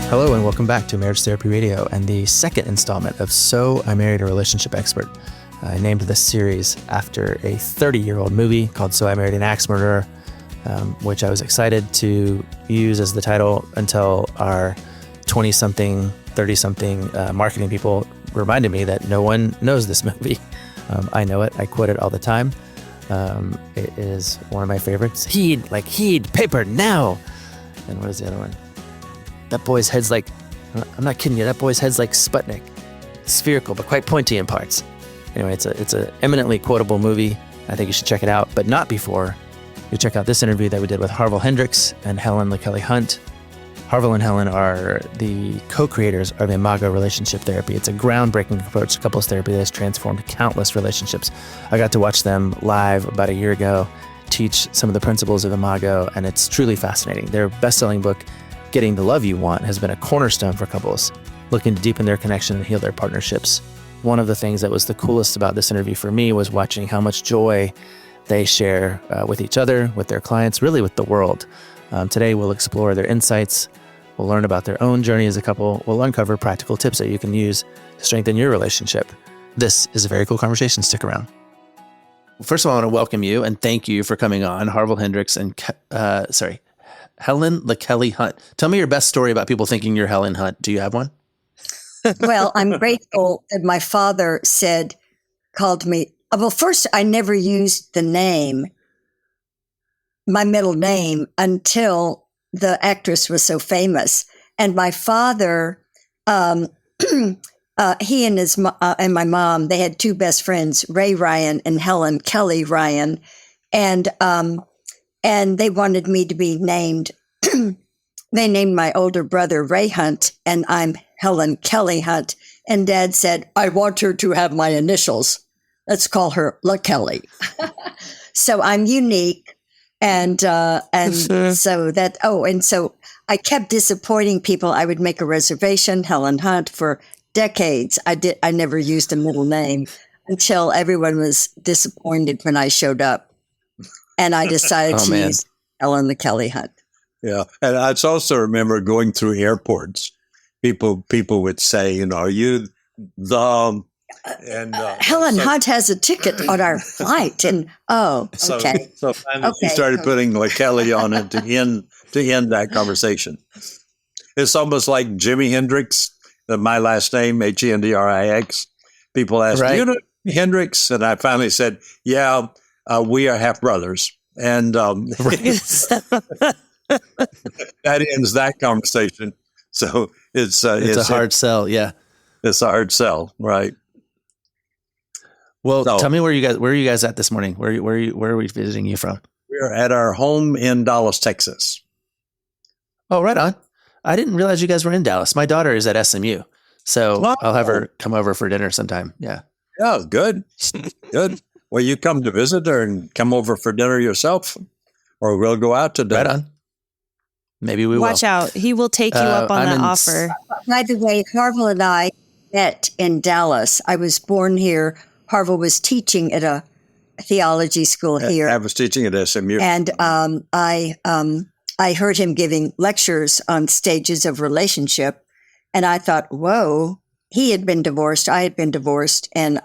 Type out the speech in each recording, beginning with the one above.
Hello and welcome back to Marriage Therapy Radio and the second installment of So I Married a Relationship Expert. I named this series after a 30-year-old movie called So I Married an Axe Murderer, which I was excited to use as the title until our 20-something, 30-something marketing people reminded me that no one knows this movie. I know it. I quote it all the time. It is one of my favorites. Heed, paper, now! And what is the other one? That boy's head's like, I'm not kidding you, that boy's head's like Sputnik. Spherical, but quite pointy in parts. Anyway, it's a eminently quotable movie. I think you should check it out, but not before you check out this interview that we did with Harville Hendrix and Helen LaKelly Hunt. Harville and Helen are the co-creators of Imago Relationship Therapy. It's a groundbreaking approach to couples therapy that has transformed countless relationships. I got to watch them live about a year ago, teach some of the principles of Imago, and it's truly fascinating. Their best-selling book, Getting the Love You Want, has been a cornerstone for couples looking to deepen their connection and heal their partnerships. One of the things that was the coolest about this interview for me was watching how much joy they share with each other, with their clients, really with the world. Today, we'll explore their insights. We'll learn about their own journey as a couple. We'll uncover practical tips that you can use to strengthen your relationship. This is a very cool conversation. Stick around. First of all, I want to welcome you and thank you for coming on, Harville Hendrix and Helen LaKelly Hunt. Tell me your best story about people thinking you're Helen Hunt. Do you have one? Well, I'm grateful that my father called me. Well, first, I never used the name, my middle name, until the actress was so famous. And my father, he and and my mom, they had two best friends, Ray Ryan and Helen Kelly Ryan. And they wanted me to be named. They named my older brother Ray Hunt, and I'm Helen Kelly Hunt. And Dad said, I want her to have my initials. Let's call her LaKelly. So I'm unique. And so I kept disappointing people. I would make a reservation, Helen Hunt, for decades. I never used a middle name until everyone was disappointed when I showed up. And I decided to use Helen LaKelly Hunt. Yeah. And I also remember going through airports. People would say, are you the... And Helen Hunt has a ticket on our flight. And okay. So finally you started putting LaKelly on it to end that conversation. It's almost like Jimi Hendrix, my last name, Hendrix. People ask, right. You know Hendrix? And I finally said, yeah. We are half brothers, and that ends that conversation. So it's a hard sell, yeah. It's a hard sell, right? Well, tell me where are you guys at this morning? Where are we visiting you from? We're at our home in Dallas, Texas. Oh, right on. I didn't realize you guys were in Dallas. My daughter is at SMU, so I'll have her come over for dinner sometime. Yeah. Yeah, good. Well, you come to visit her and come over for dinner yourself, or we'll go out to dinner. Right on. Maybe we will. Watch out. He will take you up on that offer. By the way, Harville and I met in Dallas. I was born here. Harville was teaching at a theology school here. I was teaching at SMU. And I heard him giving lectures on stages of relationship. And I thought, whoa, he had been divorced. I had been divorced. And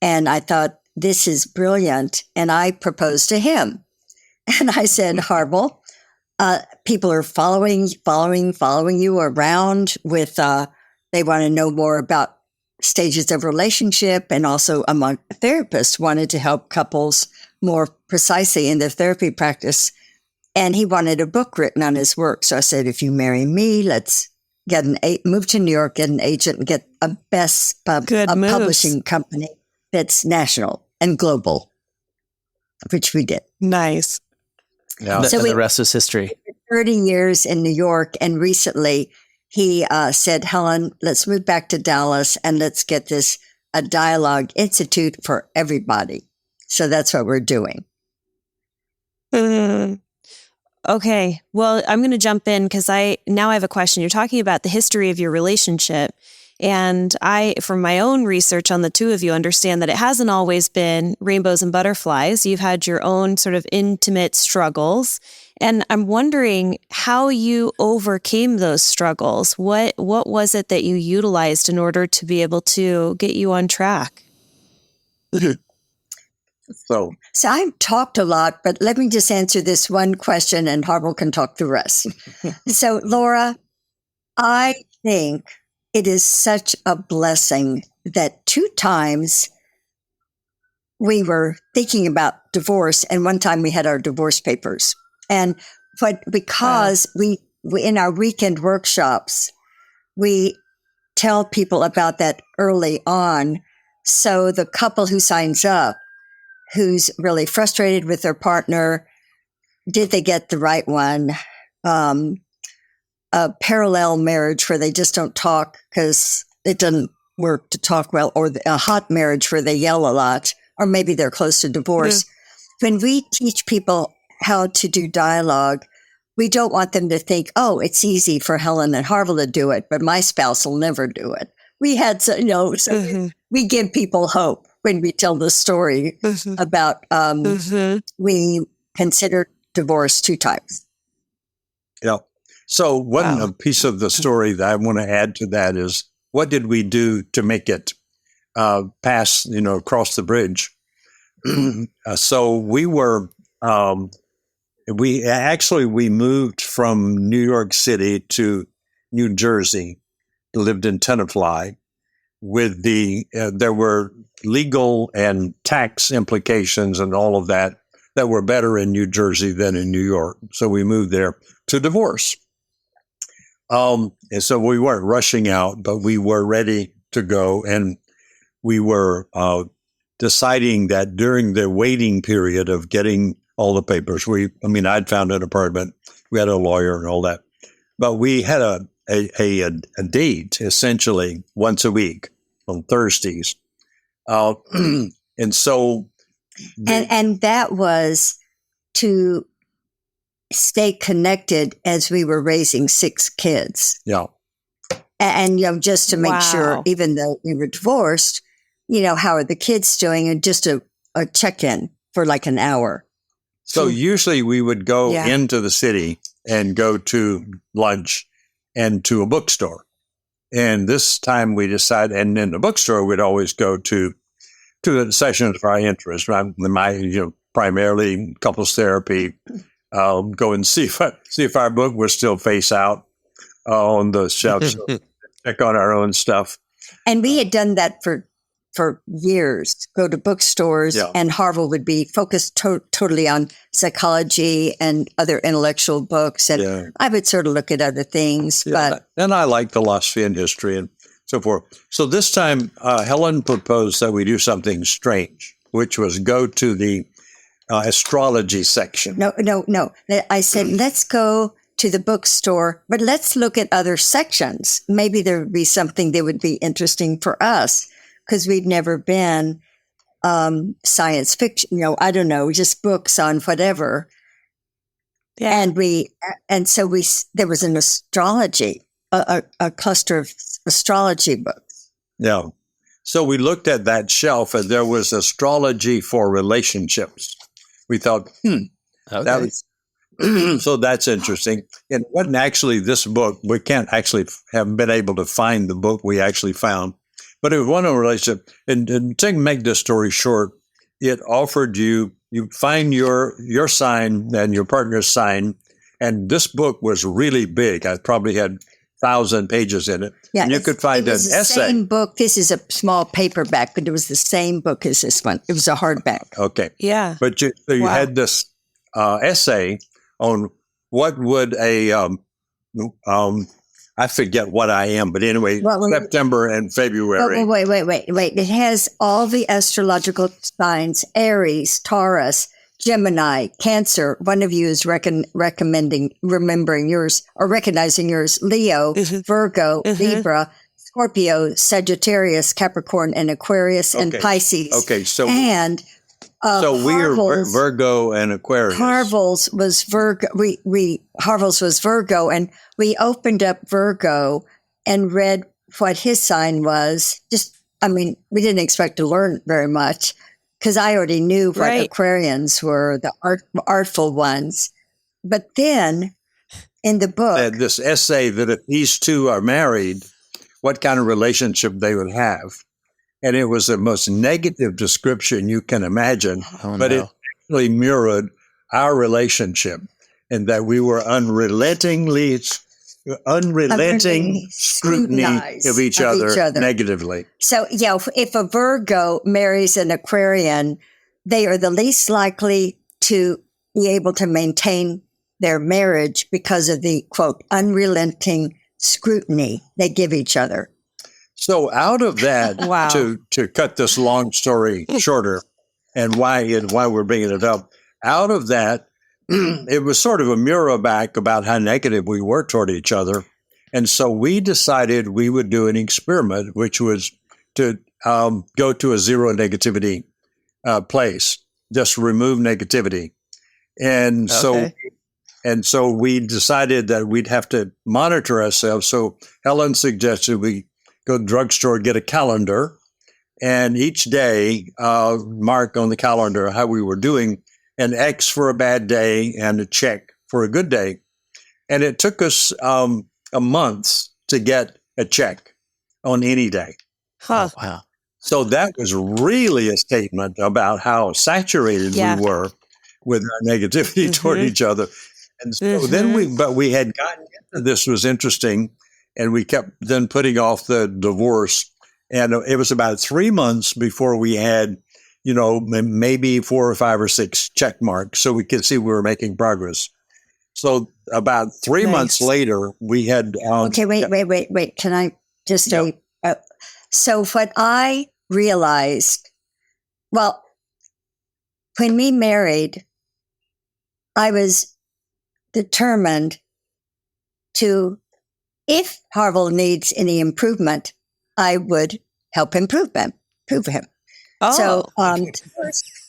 I thought, this is brilliant. And I proposed to him. And I said, Harville, people are following you around with, they want to know more about stages of relationship. And also among therapists wanted to help couples more precisely in their therapy practice. And he wanted a book written on his work. So I said, if you marry me, let's move to New York, get an agent, and get a publishing company that's national and global, which we did. Nice. Yeah. So the rest is history. 30 years in New York. And recently he said, Helen, let's move back to Dallas and let's get this a dialogue institute for everybody. So that's what we're doing. Okay. Well, I'm going to jump in because I have a question. You're talking about the history of your relationship. And I, from my own research on the two of you, understand that it hasn't always been rainbows and butterflies. You've had your own sort of intimate struggles. And I'm wondering how you overcame those struggles. What was it that you utilized in order to be able to get you on track? So I've talked a lot, but let me just answer this one question and Harville can talk the rest. So Laura, I think it is such a blessing that 2 times we were thinking about divorce, and one time we had our divorce papers. But because we in our weekend workshops, we tell people about that early on. So the couple who signs up, who's really frustrated with their partner, did they get the right one? A parallel marriage where they just don't talk because it doesn't work to talk well, or a hot marriage where they yell a lot, or maybe they're close to divorce. When we teach people how to do dialogue, we don't want them to think, oh, it's easy for Helen and Harville to do it, but my spouse will never do it. We had to, we give people hope when we tell the story about we considered divorce 2 times. Yeah. So one piece of the story that I want to add to that is, what did we do to make it pass, across the bridge? So we were, we moved from New York City to New Jersey, lived in Tenafly, with there were legal and tax implications and all of that were better in New Jersey than in New York. So we moved there to divorce. And so we weren't rushing out, but we were ready to go. And we were deciding that during the waiting period of getting all the papers, I'd found an apartment, we had a lawyer and all that, but we had a date essentially once a week on Thursdays. And so. And that was to stay connected as we were raising 6 kids. Yeah. And, just to make sure, even though we were divorced, how are the kids doing? And just a check-in for like an hour. So usually we would go into the city and go to lunch and to a bookstore. And this time we decided, and in the bookstore, we'd always go to the sessions of our interest. Primarily couples therapy. Go and see if our book was still face out on the shelves. Check on our own stuff. And we had done that for years. Go to bookstores, and Harville would be focused totally on psychology and other intellectual books, and I would sort of look at other things. But and I like philosophy and history and so forth. So this time, Helen proposed that we do something strange, which was go to the astrology section. No. I said, let's go to the bookstore, but let's look at other sections. Maybe there would be something that would be interesting for us, because we've never been science fiction, I don't know, just books on whatever. Yeah. And so there was an astrology, a cluster of astrology books. Yeah. So we looked at that shelf and there was astrology for relationships. We thought, that was, so that's interesting. It wasn't actually this book. We can't actually have been able to find the book we actually found, but it was one on relationship. And to make this story short, it offered you find your sign and your partner's sign. And this book was really big. I probably had 1,000 pages in it. Yeah, and you could find an essay. Same book. This is a small paperback, but it was the same book as this one. It was a hardback. Okay. Yeah. But you had this essay on what would I forget what I am, but anyway, September and February. Wait. It has all the astrological signs: Aries, Taurus, Gemini, Cancer. One of you is remembering yours or recognizing yours. Leo, Virgo, Libra, Scorpio, Sagittarius, Capricorn, and Aquarius, and Pisces. Okay, so we are Virgo and Aquarius. Harville's was Virgo. Harville's was Virgo, and we opened up Virgo and read what his sign was. We didn't expect to learn very much because I already knew what Aquarians were, the artful ones. But then in the book, this essay that if these two are married, what kind of relationship they would have. And it was the most negative description you can imagine, but it actually mirrored our relationship in that we were unrelenting scrutiny of each other negatively. So, if a Virgo marries an Aquarian, they are the least likely to be able to maintain their marriage because of the, quote, unrelenting scrutiny they give each other. So out of that, to cut this long story shorter, and why we're bringing it up, out of that, it was sort of a mirror back about how negative we were toward each other. And so we decided we would do an experiment, which was to go to a zero negativity place, just remove negativity. And so we decided that we'd have to monitor ourselves. So Helen suggested we go to the drugstore, get a calendar, and each day mark on the calendar how we were doing, an X for a bad day and a check for a good day. And it took us a month to get a check on any day. Huh. Oh, wow. So that was really a statement about how saturated we were with our negativity toward each other. And so then we had gotten into this, was interesting, and we kept then putting off the divorce. And it was about 3 months before we had, maybe 4 or 5 or 6 check marks, so we could see we were making progress. So about 3 months later, we had. Okay, wait. Can I just say? So what I realized, when we married, I was determined to, if Harville needs any improvement, I would help improve him. So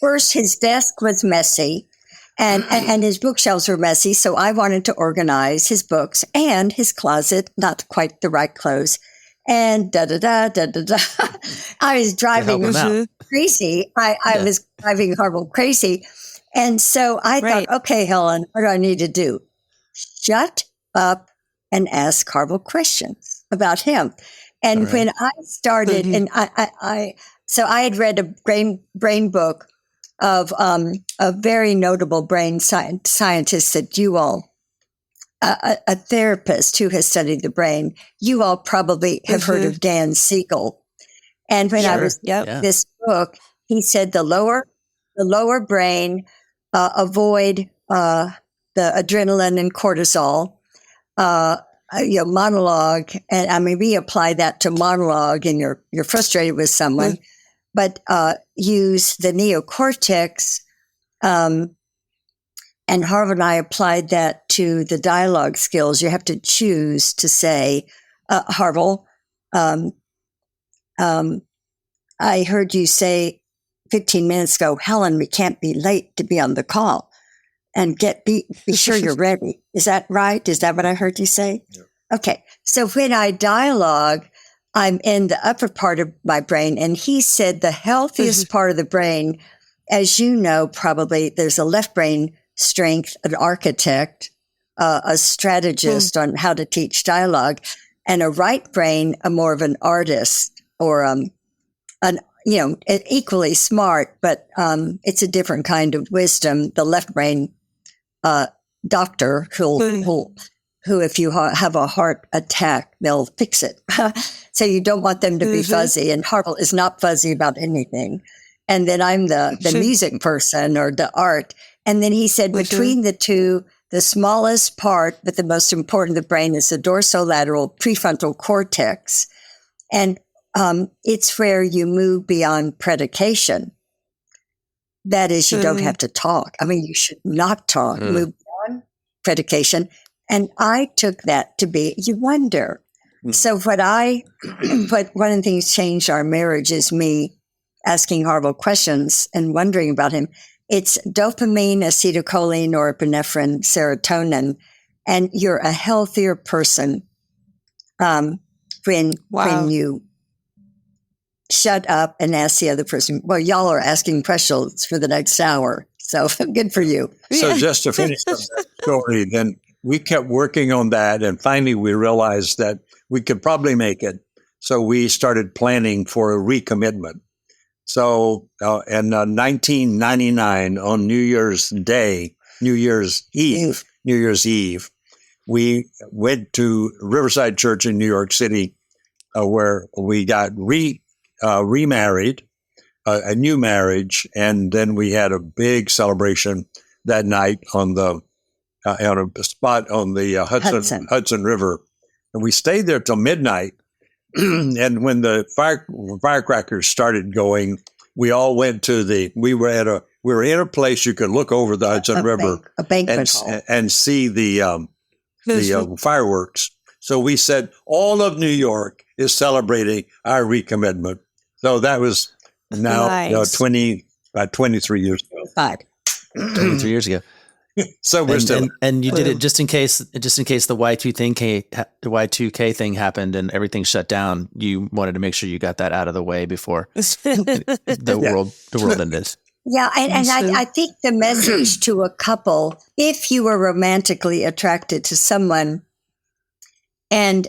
first, his desk was messy, and his bookshelves were messy. So I wanted to organize his books and his closet, not quite the right clothes, and I was driving crazy. I was driving Harville crazy, and so I thought, okay, Helen, what do I need to do? Shut up and ask Harville questions about him. And when I started, and I had read a brain book of a very notable brain scientist that you all, a therapist who has studied the brain, you all probably have heard of Dan Siegel. And when I was this book, he said the lower brain avoid the adrenaline and cortisol. Monologue, and we apply that to monologue, and you're frustrated with someone, but use the neocortex, and Harville and I applied that to the dialogue skills. You have to choose to say, Harville, I heard you say 15 minutes ago, Helen, we can't be late to be on the call. And be sure you're ready. Is that right? Is that what I heard you say? Yeah. Okay. So when I dialogue, I'm in the upper part of my brain, and he said the healthiest part of the brain, as you know, probably there's a left brain strength, an architect, a strategist on how to teach dialogue, and a right brain, a more of an artist, or equally smart, but it's a different kind of wisdom. The left brain doctor who if you have a heart attack, they'll fix it. So you don't want them to be fuzzy. And Harville is not fuzzy about anything. And then I'm the music person or the art. And then he said between the two, the smallest part, but the most important of the brain is the dorsolateral prefrontal cortex. And it's where you move beyond predication. That is, you don't have to talk. You should not talk, move beyond predication. And I took that to be, you wonder. So one of the things changed our marriage is me asking Harville questions and wondering about him. It's dopamine, acetylcholine, norepinephrine, serotonin, and you're a healthier person when you shut up and ask the other person, well, y'all are asking questions for the next hour. So good for you. So just to finish up that story, then we kept working on that. And finally, we realized that we could probably make it. So we started planning for a recommitment. So in 1999, on New Year's Eve, we went to Riverside Church in New York City, where we got remarried, a new marriage, and then we had a big celebration that night on a spot on the Hudson River, and we stayed there till midnight. And when the firecrackers started going, we all went to we were in a place you could look over the Hudson River, a banquet hall, and see the fireworks. So we said all of New York is celebrating our recommitment. So that was now nice. 23 years ago. 23 years ago. So we're still, and you did it just in case the Y2K thing happened and everything shut down. You wanted to make sure you got that out of the way before the world ended. Yeah, and I think the message to a couple, if you were romantically attracted to someone and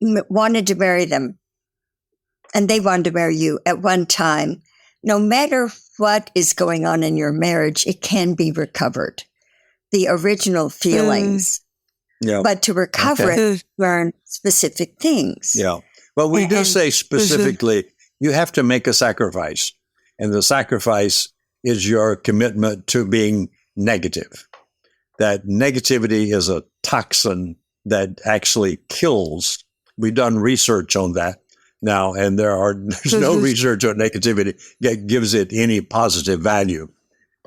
wanted to marry them, and they wanted to marry you at one time, no matter what is going on in your marriage, it can be recovered. The original feelings. Yeah. But to recover it, learn specific things. Yeah. Well, we do say specifically, you have to make a sacrifice. And the sacrifice is your commitment to being negative. That negativity is a toxin that actually kills. We've done research on that now, and there's no research on negativity that gives it any positive value.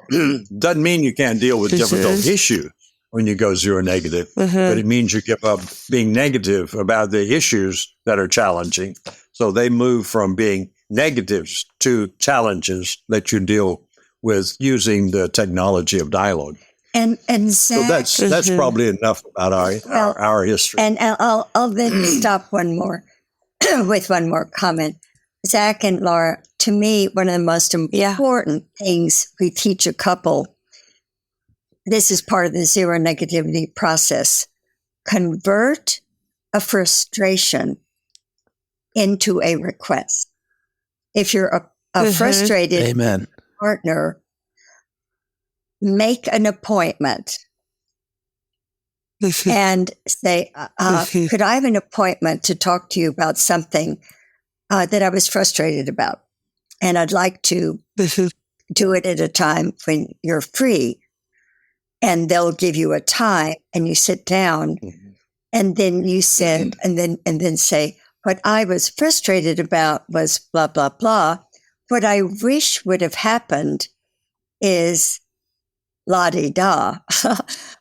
Doesn't mean you can't deal with difficult issues when you go zero negative, but it means you give up being negative about the issues that are challenging. So they move from being negatives to challenges that you deal with using the technology of dialogue. And so that's probably enough about our history. And I'll then stop with one more comment. Zach and Laura, to me, one of the most important things we teach a couple, this is part of the zero negativity process, convert a frustration into a request. If you're a frustrated partner, make an appointment and say, could I have an appointment to talk to you about something that I was frustrated about? And I'd like to do it at a time when you're free. And they'll give you a time and you sit down and then you said, and then say, what I was frustrated about was blah, blah, blah. What I wish would have happened is la-di-da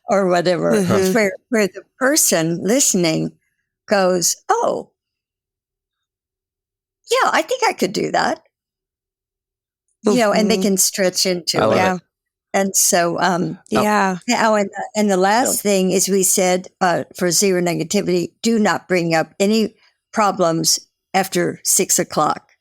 or whatever, where the person listening goes, oh, yeah, I think I could do that. And they can stretch into it. And so, and the last thing is we said for zero negativity, do not bring up any problems after 6 o'clock.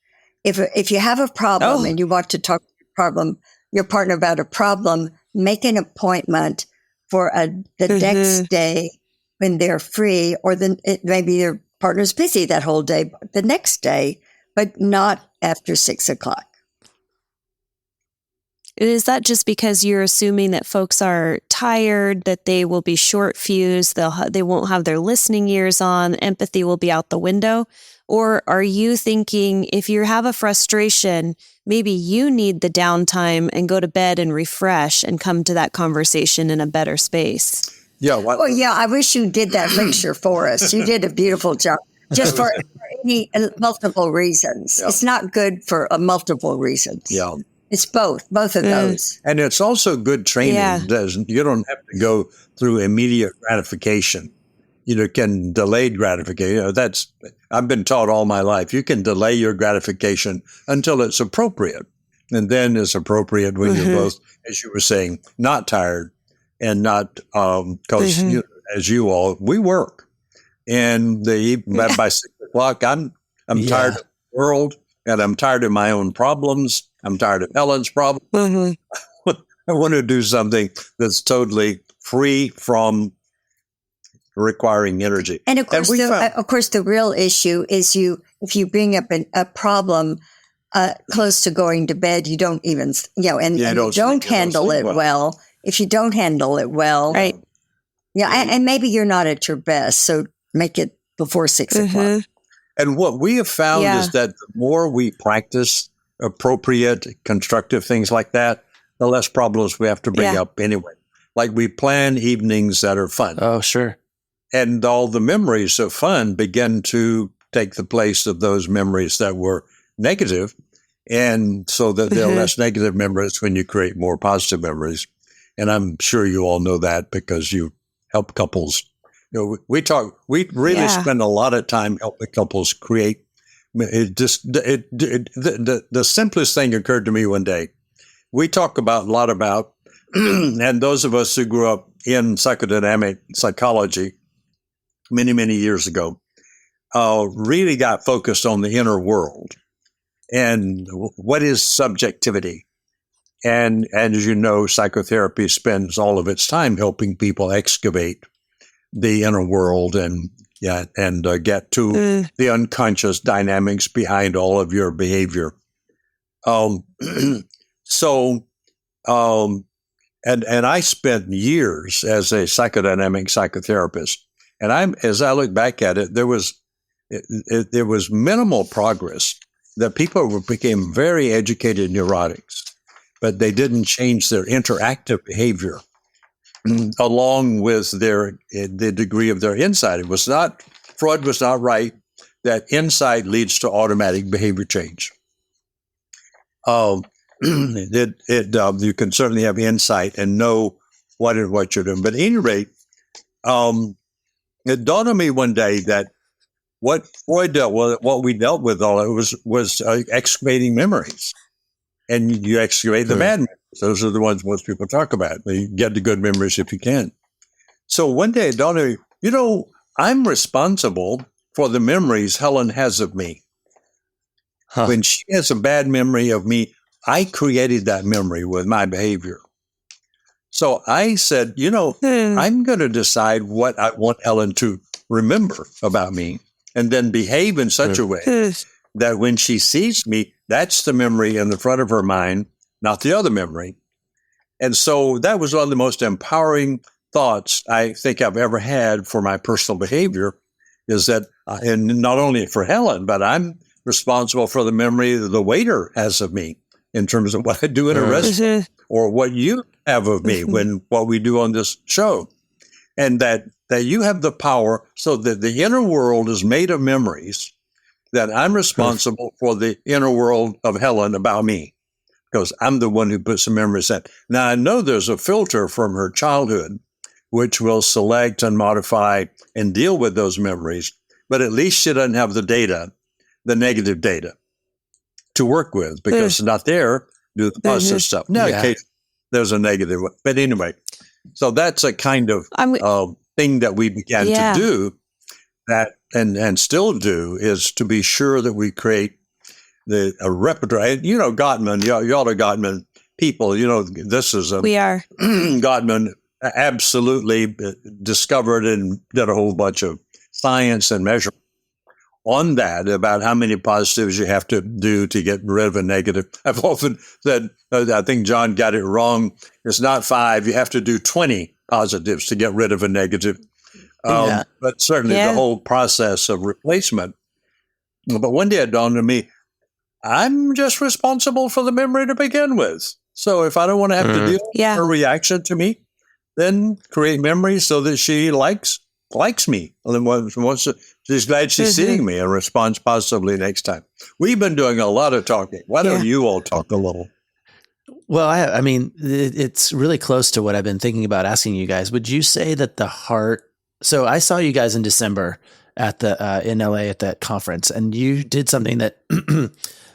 If you have a problem and you want to talk to your partner about a problem, make an appointment for the next day when they're free, or maybe their partner's busy that whole day, the next day, but not after 6 o'clock. Is that just because you're assuming that folks are tired, that they will be short fused, they won't have their listening ears on, empathy will be out the window? Or are you thinking if you have a frustration, maybe you need the downtime and go to bed and refresh and come to that conversation in a better space? Yeah. Well, yeah, I wish you did that lecture for us. You did a beautiful job. Just for any multiple reasons. Yeah. It's not good for multiple reasons. Yeah. It's both of those. And it's also good training. Yeah. You don't have to go through immediate gratification. You can delay gratification. I've been taught all my life, you can delay your gratification until it's appropriate. And then it's appropriate when you're both, as you were saying, not tired and not, because as we work. and by 6 o'clock, I'm tired of the world, and I'm tired of my own problems. I'm tired of Helen's problems. Mm-hmm. I want to do something that's totally free from requiring energy. And of course, the real issue is if you bring up a problem close to going to bed, you don't even, and you don't handle it well. If you don't handle it well, right? And maybe you're not at your best, so make it before 6 o'clock. And what we have found is that the more we practice appropriate, constructive things like that, the less problems we have to bring up anyway. Like we plan evenings that are fun. Oh, sure. And all the memories of fun begin to take the place of those memories that were negative. And so that there are less negative memories when you create more positive memories. And I'm sure you all know that because you help couples. We really spend a lot of time helping couples create. The simplest thing occurred to me one day. We talk a lot about, and those of us who grew up in psychodynamic psychology many, many years ago, really got focused on the inner world and what is subjectivity. And as you know, psychotherapy spends all of its time helping people excavate the inner world and get to the unconscious dynamics behind all of your behavior. And I spent years as a psychodynamic psychotherapist, and as I look back at it, there was minimal progress. That people became very educated neurotics, but they didn't change their interactive behavior along with the degree of their insight. Freud was not right that insight leads to automatic behavior change. You can certainly have insight and know what you're doing. But at any rate, it dawned on me one day that what Freud dealt with, what we dealt with, all it was excavating memories, and you excavate the bad memories. Those are the ones most people talk about. You get the good memories if you can. So one day it dawned on me, I'm responsible for the memories Helen has of me. Huh. When she has a bad memory of me, I created that memory with my behavior. So I said, I'm going to decide what I want Helen to remember about me and then behave in such a way that when she sees me, that's the memory in the front of her mind, not the other memory. And so that was one of the most empowering thoughts I think I've ever had for my personal behavior is that, and not only for Helen, but I'm responsible for the memory that the waiter has of me in terms of what I do in a restaurant or what you have of me when what we do on this show. And that you have the power so that the inner world is made of memories, that I'm responsible for the inner world of Helen about me, because I'm the one who puts the memories in. Now, I know there's a filter from her childhood which will select and modify and deal with those memories, but at least she doesn't have the data, the negative data, to work with, because it's not there, do the positive stuff. Now, occasionally there's a negative one. But anyway, so that's a kind of thing that we began to do that and still do, is to be sure that we create a repertoire. Gottman, y'all are Gottman people. This is we are. Gottman absolutely discovered and did a whole bunch of science and measurement on that about how many positives you have to do to get rid of a negative. I've often said, I think John got it wrong. It's not 5. You have to do 20 positives to get rid of a negative. But certainly the whole process of replacement. But one day it dawned on me, I'm just responsible for the memory to begin with. So if I don't want to have to deal with her reaction to me, then create memories so that she likes me. And then she's glad she's seeing me and responds positively next time. We've been doing a lot of talking. Why don't you all talk a little? Well, I mean, it's really close to what I've been thinking about asking you guys. Would you say that the heart? So I saw you guys in December at in LA at that conference, and you did something that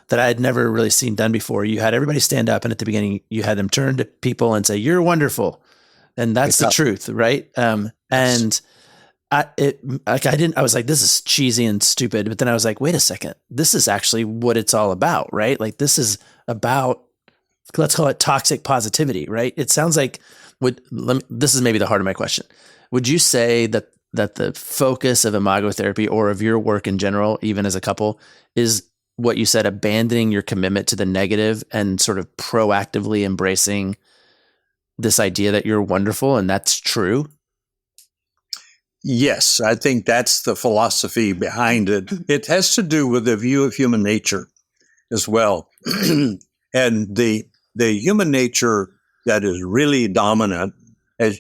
that I had never really seen done before. You had everybody stand up, and at the beginning, you had them turn to people and say, "You're wonderful," and that's the truth, right? And I was like, this is cheesy and stupid. But then I was like, wait a second, this is actually what it's all about, right? Like this is about, let's call it toxic positivity, right? It sounds like this is maybe the heart of my question. Would you say that the focus of imagotherapy or of your work in general, even as a couple, is what you said, abandoning your commitment to the negative and sort of proactively embracing this idea that you're wonderful and that's true? Yes, I think that's the philosophy behind it. It has to do with the view of human nature as well. And the human nature that is really dominant, as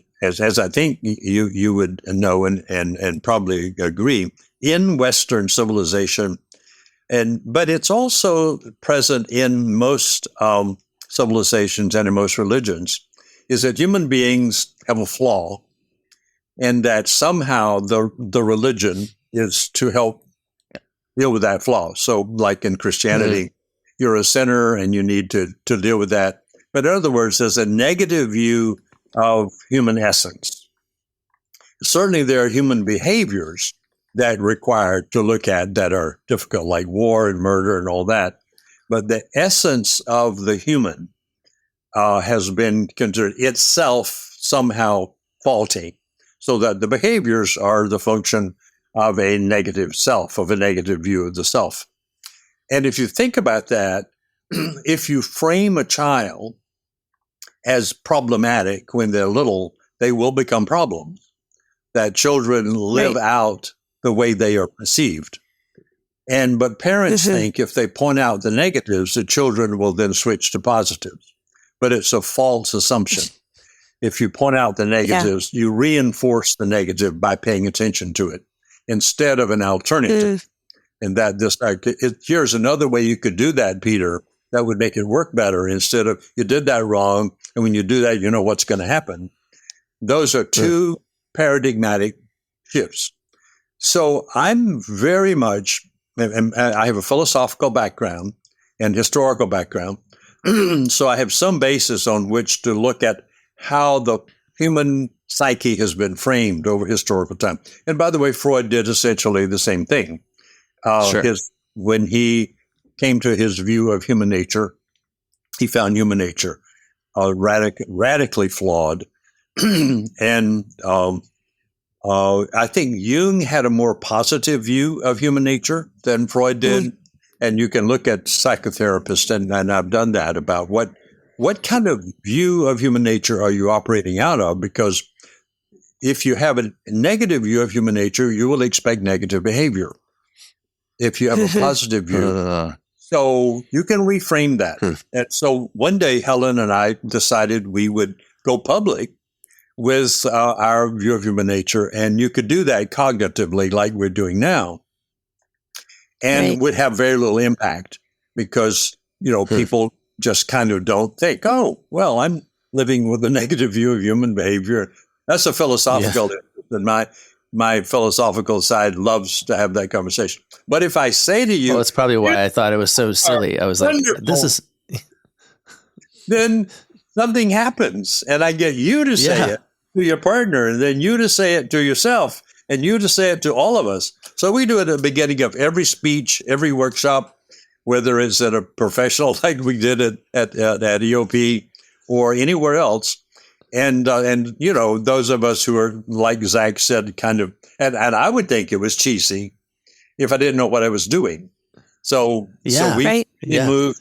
I think you would know and probably agree, in Western civilization, but it's also present in most civilizations and in most religions, is that human beings have a flaw, and that somehow the religion is to help deal with that flaw. So like in Christianity, you're a sinner and you need to deal with that. But in other words, there's a negative view of human essence. Certainly there are human behaviors that require to look at that are difficult, like war and murder and all that. But the essence of the human has been considered itself somehow faulty, so that the behaviors are the function of a negative self, of a negative view of the self. And if you think about that, if you frame a child as problematic when they're little, they will become problems. That children live out the way they are perceived. But parents think if they point out the negatives, the children will then switch to positives. But it's a false assumption. If you point out the negatives, you reinforce the negative by paying attention to it instead of an alternative. And here's another way you could do that, Peter, that would make it work better. Instead of you did that wrong, and when you do that, you know what's going to happen. Those are two paradigmatic shifts. So I'm very much, and I have a philosophical background and historical background. So I have some basis on which to look at how the human psyche has been framed over historical time. And by the way, Freud did essentially the same thing. When he came to his view of human nature, he found human nature radically flawed. And I think Jung had a more positive view of human nature than Freud did. And you can look at psychotherapists, and I've done that, about what kind of view of human nature are you operating out of? Because if you have a negative view of human nature, you will expect negative behavior. If you have a positive view, so you can reframe that. And so one day, Helen and I decided we would go public with our view of human nature, and you could do that cognitively like we're doing now, and would have very little impact because, people just kind of don't think, oh, well, I'm living with a negative view of human behavior. That's a philosophical, and my philosophical side loves to have that conversation. But if I say to you, well, that's probably why I thought it was so silly. I was like, this is. Then something happens, and I get you to say it to your partner, and then you to say it to yourself, and you to say it to all of us. So we do it at the beginning of every speech, every workshop, whether it's at a professional like we did at EOP or anywhere else. And those of us who are, like Zach said, kind of, and I would think it was cheesy if I didn't know what I was doing. So we moved.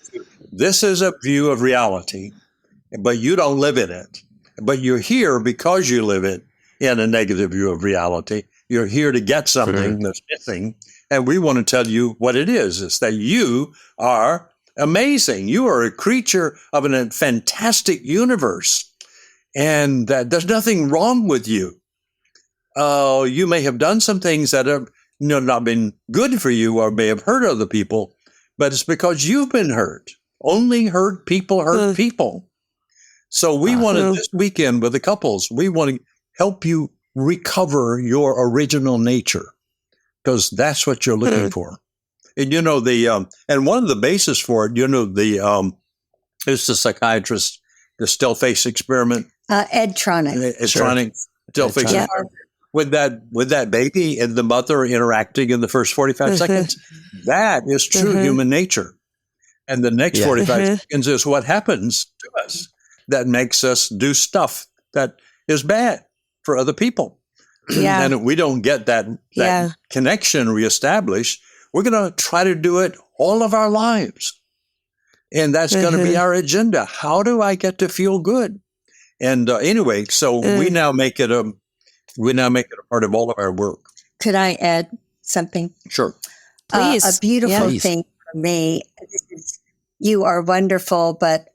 This is a view of reality, but you don't live in it. But you're here because you live it in a negative view of reality. You're here to get something that's missing. And we want to tell you what it is. It's that you are amazing. You are a creature of a fantastic universe. And that there's nothing wrong with you. You may have done some things that have not been good for you or may have hurt other people, but it's because you've been hurt. Only hurt people hurt people. So we wanted this weekend with the couples, we want to help you recover your original nature, because that's what you're looking for. And and one of the basis for it, is the psychiatrist, the still face experiment. Ed Tronick. Tronick, still face experiment. with that baby and the mother interacting in the first 45 seconds. That is true human nature. And the next 45 seconds is what happens to us that makes us do stuff that is bad for other people. Yeah. And if we don't get that connection reestablished, we're going to try to do it all of our lives. And that's going to be our agenda. How do I get to feel good? And anyway, so we now make it a part of all of our work. Could I add something? Sure. Please. A beautiful thing for me, you are wonderful, but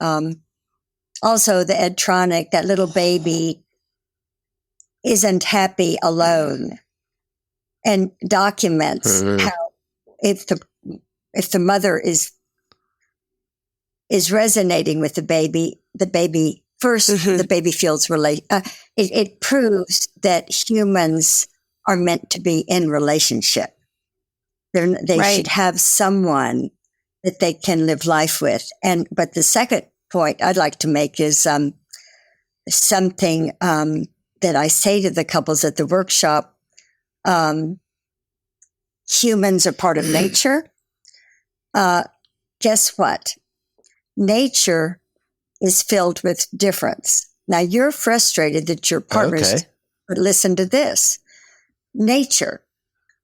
also the Edtronic, that little baby isn't happy alone, and documents how if the mother is resonating with the baby first, the baby feels it proves that humans are meant to be in relationship. They should have someone that they can live life with. But the second point I'd like to make is something that I say to the couples at the workshop. Humans are part of nature. Guess what? Nature is filled with difference. Now you're frustrated that your partner's, but listen to this. Nature,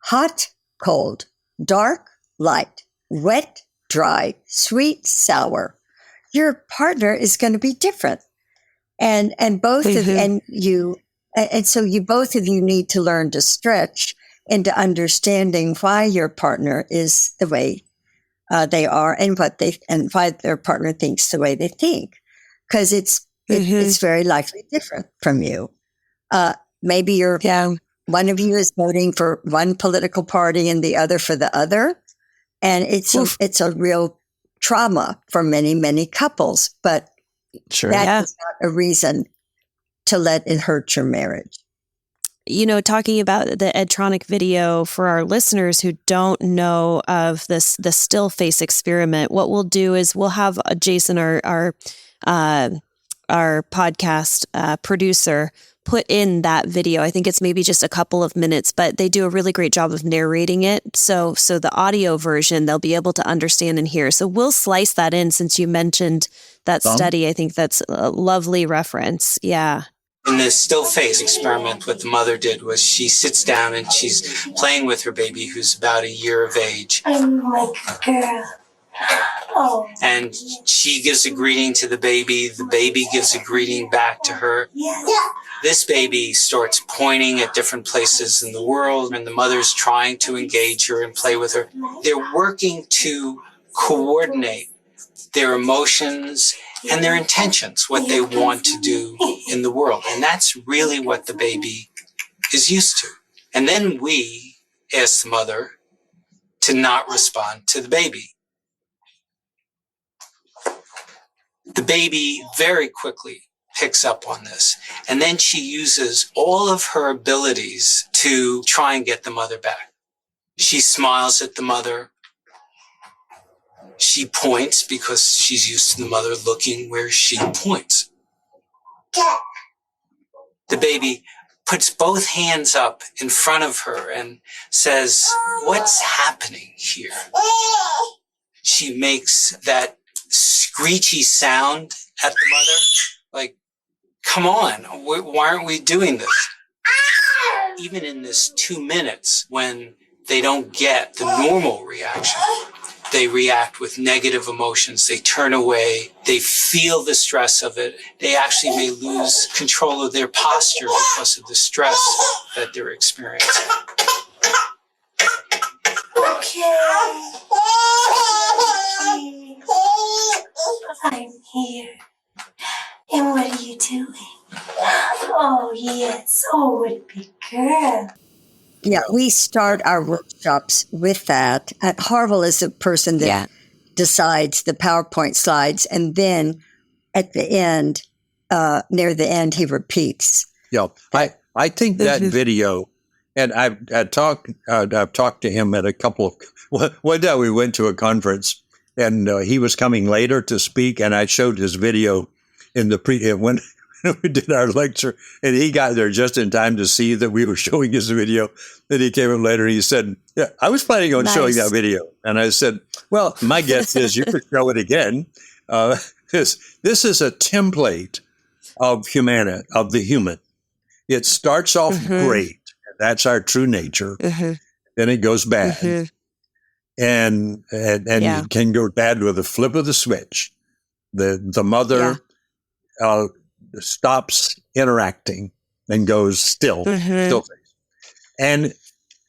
hot, cold, dark, light, wet, dry, sweet, sour. Your partner is going to be different. And both of you, and so you both of you need to learn to stretch into understanding why your partner is the way they are, and why their partner thinks the way they think, because it's very likely different from you. Maybe one of you is voting for one political party and the other for the other, and it's a real trauma for many, many couples. But that is not a reason to let it hurt your marriage. Talking about the Edtronic video for our listeners who don't know of the still face experiment, what we'll do is we'll have Jason, our podcast producer, put in that video. I think it's maybe just a couple of minutes, but they do a really great job of narrating it. So the audio version, they'll be able to understand and hear. So we'll slice that in since you mentioned that study. I think that's a lovely reference. Yeah. In the still face experiment, what the mother did was she sits down and she's playing with her baby who's about a year of age. I'm like a girl. Oh. And she gives a greeting to the baby gives a greeting back to her. Yeah. This baby starts pointing at different places in the world, and the mother's trying to engage her and play with her. They're working to coordinate their emotions and their intentions, what they want to do in the world. And that's really what the baby is used to. And then we ask the mother to not respond to the baby. The baby very quickly picks up on this. And then she uses all of her abilities to try and get the mother back. She smiles at the mother. She points because she's used to the mother looking where she points. The baby puts both hands up in front of her and says, "What's happening here?" She makes that screechy sound at the mother, like, "Come on, why aren't we doing this?" Even in this 2 minutes, when they don't get the normal reaction, they react with negative emotions. They turn away. They feel the stress of it. They actually may lose control of their posture because of the stress that they're experiencing. Okay. I'm here. And what are you doing? Oh, yes. Oh, what a big girl. Yeah, we start our workshops with that. Harville is the person that decides the PowerPoint slides, and then at the end, near the end, he repeats. Yeah, I think that video, and I've talked to him at a couple of. One day we went to a conference, and he was coming later to speak, and I showed his video in the we did our lecture, and he got there just in time to see that we were showing his video. Then he came in later and he said, yeah, I was planning on showing that video. And I said, well, my guess is you could show it again. This is a template of the human. It starts off great. That's our true nature. Then it goes bad. And it can go bad with a flip of the switch. The mother stops interacting and goes still face. And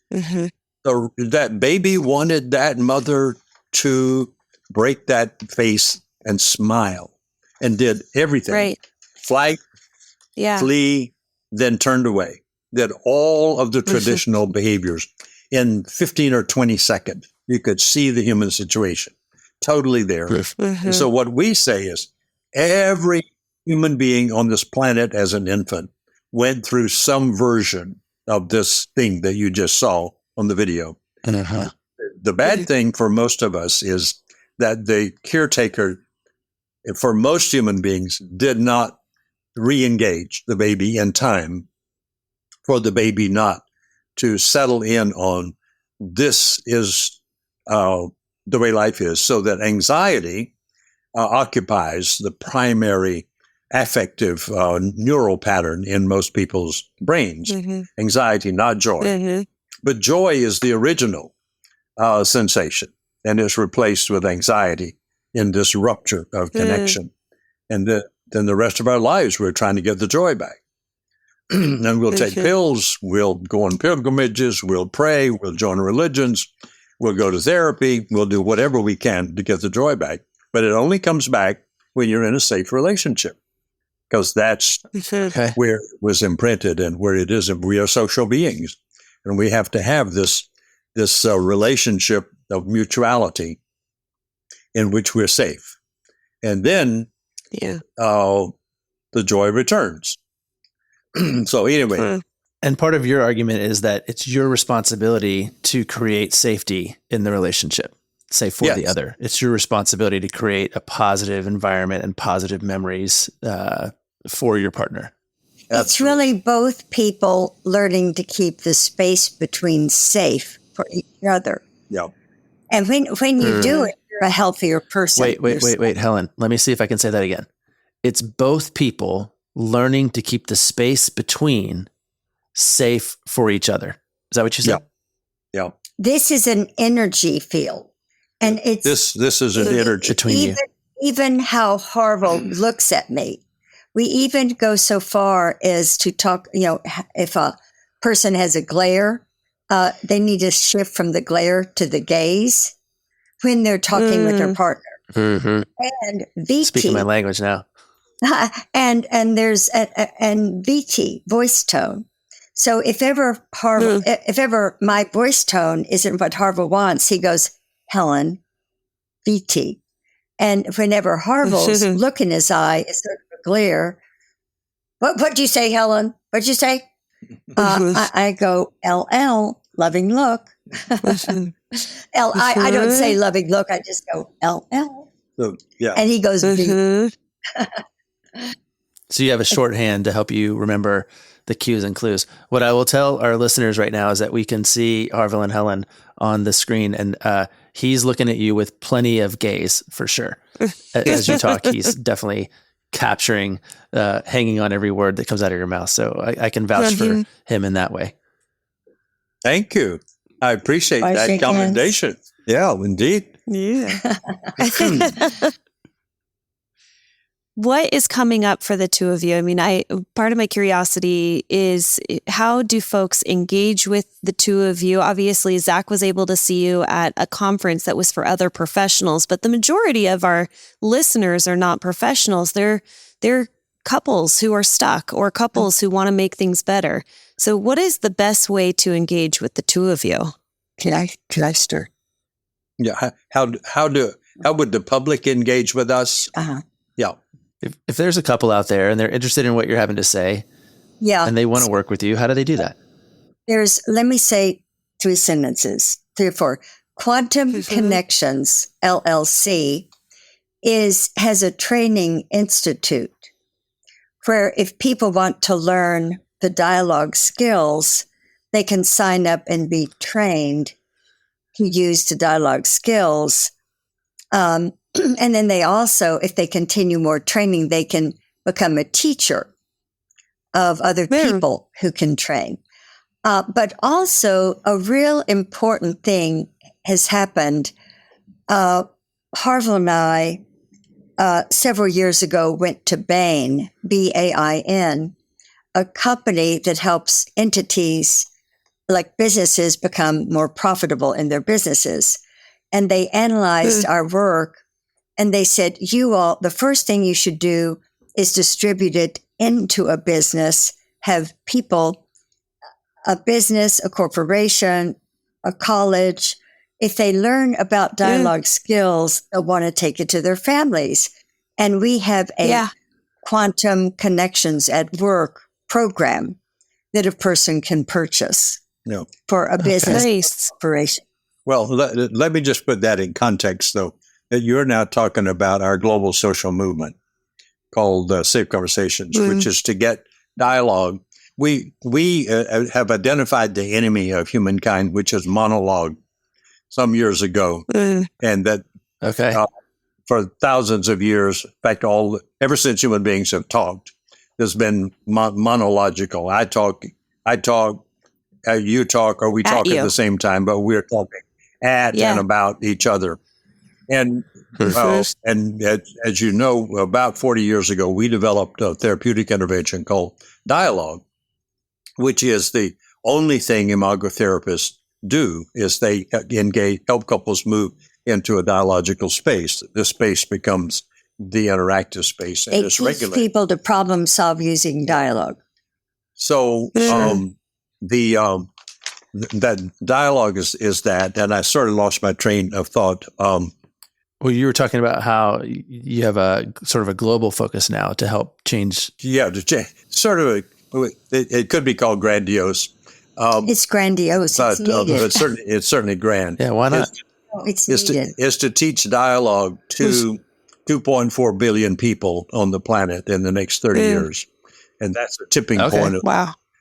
that baby wanted that mother to break that face and smile, and did everything. Right. Flight, flee, then turned away. Did all of the traditional behaviors in 15 or 20 seconds. You could see the human situation totally there. So what we say is every human being on this planet as an infant went through some version of this thing that you just saw on the video. The bad thing for most of us is that the caretaker, for most human beings, did not re-engage the baby in time for the baby not to settle in on this is the way life is, so that anxiety occupies the primary affective neural pattern in most people's brains. Anxiety, not joy. But joy is the original sensation and is replaced with anxiety in this rupture of connection. And then the rest of our lives, we're trying to get the joy back. And we'll take pills, we'll go on pilgrimages, we'll pray, we'll join religions, we'll go to therapy, we'll do whatever we can to get the joy back. But it only comes back when you're in a safe relationship, because that's where it was imprinted and where it is. We are social beings, and we have to have this relationship of mutuality in which we're safe. And then the joy returns. So anyway. And part of your argument is that it's your responsibility to create safety in the relationship, say for the other. It's your responsibility to create a positive environment and positive memories for your partner. It's really both people learning to keep the space between safe for each other. Yeah. And when you do it, you're a healthier person. Wait, Helen. Let me see if I can say that again. It's both people learning to keep the space between safe for each other. Is that what you said? Yeah. This is an energy field. And it's this is an energy between you. Even how Harville looks at me. We even go so far as to talk, if a person has a glare, they need to shift from the glare to the gaze when they're talking with their partner. And VT. Speaking my language now. And there's and VT, voice tone. So if ever my voice tone isn't what Harville wants, he goes, Helen, VT. And whenever Harville's look in his eye is sort of a glare, what'd you say, Helen? What'd you say? I go, LL, loving look. I don't say loving look. I just go, LL. So, and he goes, V. So you have a shorthand to help you remember the cues and clues. What I will tell our listeners right now is that we can see Harville and Helen on the screen, and he's looking at you with plenty of gaze for sure. As you talk, he's definitely capturing, hanging on every word that comes out of your mouth. So I can vouch for him in that way. Thank you. I appreciate that commendation. Yeah, indeed. Yeah. What is coming up for the two of you? I mean, part of my curiosity is how do folks engage with the two of you? Obviously, Zach was able to see you at a conference that was for other professionals, but the majority of our listeners are not professionals. They're couples who are stuck or couples who want to make things better. So what is the best way to engage with the two of you? Can I start? Yeah. How would the public engage with us? Yeah. If there's a couple out there and they're interested in what you're having to say, and they want to work with you, how do they do that? Let me say 3 sentences, 3 or 4. Quantum Connections, LLC, has a training institute where if people want to learn the dialogue skills, they can sign up and be trained to use the dialogue skills. And then they also, if they continue more training, they can become a teacher of other people who can train. But also a real important thing has happened. Harville and I, several years ago, went to Bain, BAIN, a company that helps entities like businesses become more profitable in their businesses. And they analyzed our work and they said, you all, the first thing you should do is distribute it into a business, have people, a business, a corporation, a college. If they learn about dialogue skills, they'll want to take it to their families. And we have a quantum connections at work program that a person can purchase for a business corporation. Well, let me just put that in context, though, that you're now talking about our global social movement called Safe Conversations, which is to get dialogue. We have identified the enemy of humankind, which is monologue, some years ago, and that for thousands of years, in fact, ever since human beings have talked, there's been monological. I talk, you talk, or we talk at the same time, but we're talking at and about each other. And as you know, about 40 years ago, we developed a therapeutic intervention called dialogue, which is the only thing imago therapists do is they help couples move into a dialogical space. This space becomes the interactive space. And it teaches people to problem solve using dialogue. So that dialogue is that, and I sort of lost my train of thought. Well, you were talking about how you have a sort of a global focus now to help change. Yeah, sort of. It could be called grandiose. It's grandiose. But it's certainly grand. Yeah, why not? It's needed. Is to teach dialogue to 2.4 billion people on the planet in the next 30 years. And that's the tipping point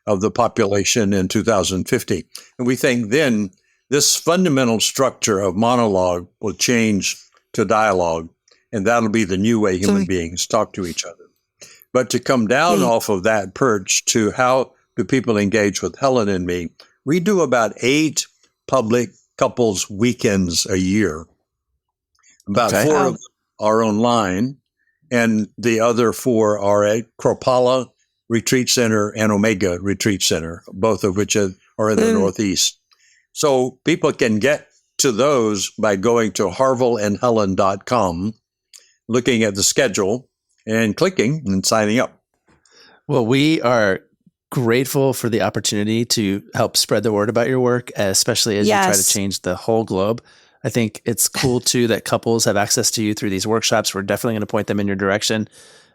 of the population in 2050. And we think then this fundamental structure of monologue will change to dialogue, and that'll be the new way human beings talk to each other. But to come down off of that perch to how do people engage with Helen and me, we do about 8 public couples weekends a year. About 4 of them are online, and the other 4 are at Cropala Retreat Center and Omega Retreat Center, both of which are in the Northeast. So people can get to those by going to harvilleandhelen.com, looking at the schedule, and clicking and signing up. Well, we are grateful for the opportunity to help spread the word about your work, especially as you try to change the whole globe. I think it's cool, too, that couples have access to you through these workshops. We're definitely going to point them in your direction.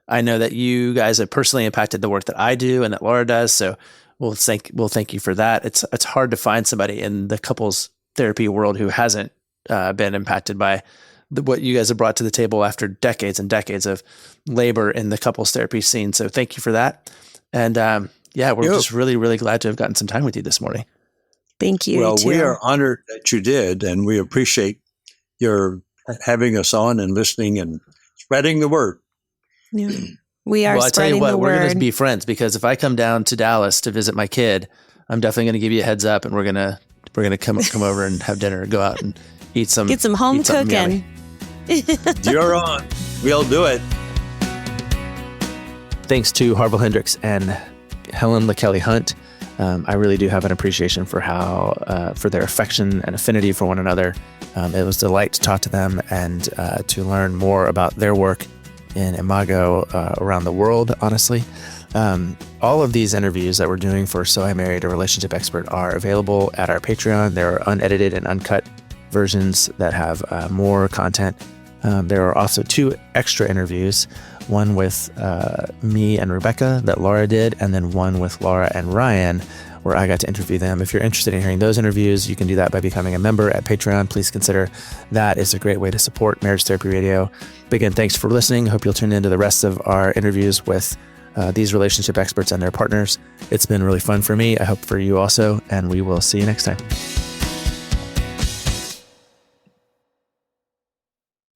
I know that you guys have personally impacted the work that I do and that Laura does, so we'll thank you for that. It's hard to find somebody in the couples therapy world who hasn't been impacted by what you guys have brought to the table after decades and decades of labor in the couples therapy scene. So thank you for that. And we're just really, really glad to have gotten some time with you this morning. Thank you. Well, we are honored that you did, and we appreciate your having us on and listening and spreading the word. Yeah. We are. Well, I tell you what, we're going to be friends, because if I come down to Dallas to visit my kid, I'm definitely going to give you a heads up, and we're gonna come over and have dinner, go out and get some home cooking. You're on. We'll do it. Thanks to Harville Hendrix and Helen LaKelly Hunt. I really do have an appreciation for for their affection and affinity for one another. It was a delight to talk to them and to learn more about their work in Imago around the world, honestly. All of these interviews that we're doing for So I Married a Relationship Expert are available at our Patreon. There are unedited and uncut versions that have more content. There are also 2 extra interviews, one with me and Rebecca that Laura did, and then one with Laura and Ryan, where I got to interview them. If you're interested in hearing those interviews, you can do that by becoming a member at Patreon. Please consider that is a great way to support Marriage Therapy Radio. Again, thanks for listening. Hope you'll tune into the rest of our interviews with these relationship experts and their partners. It's been really fun for me. I hope for you also, and we will see you next time.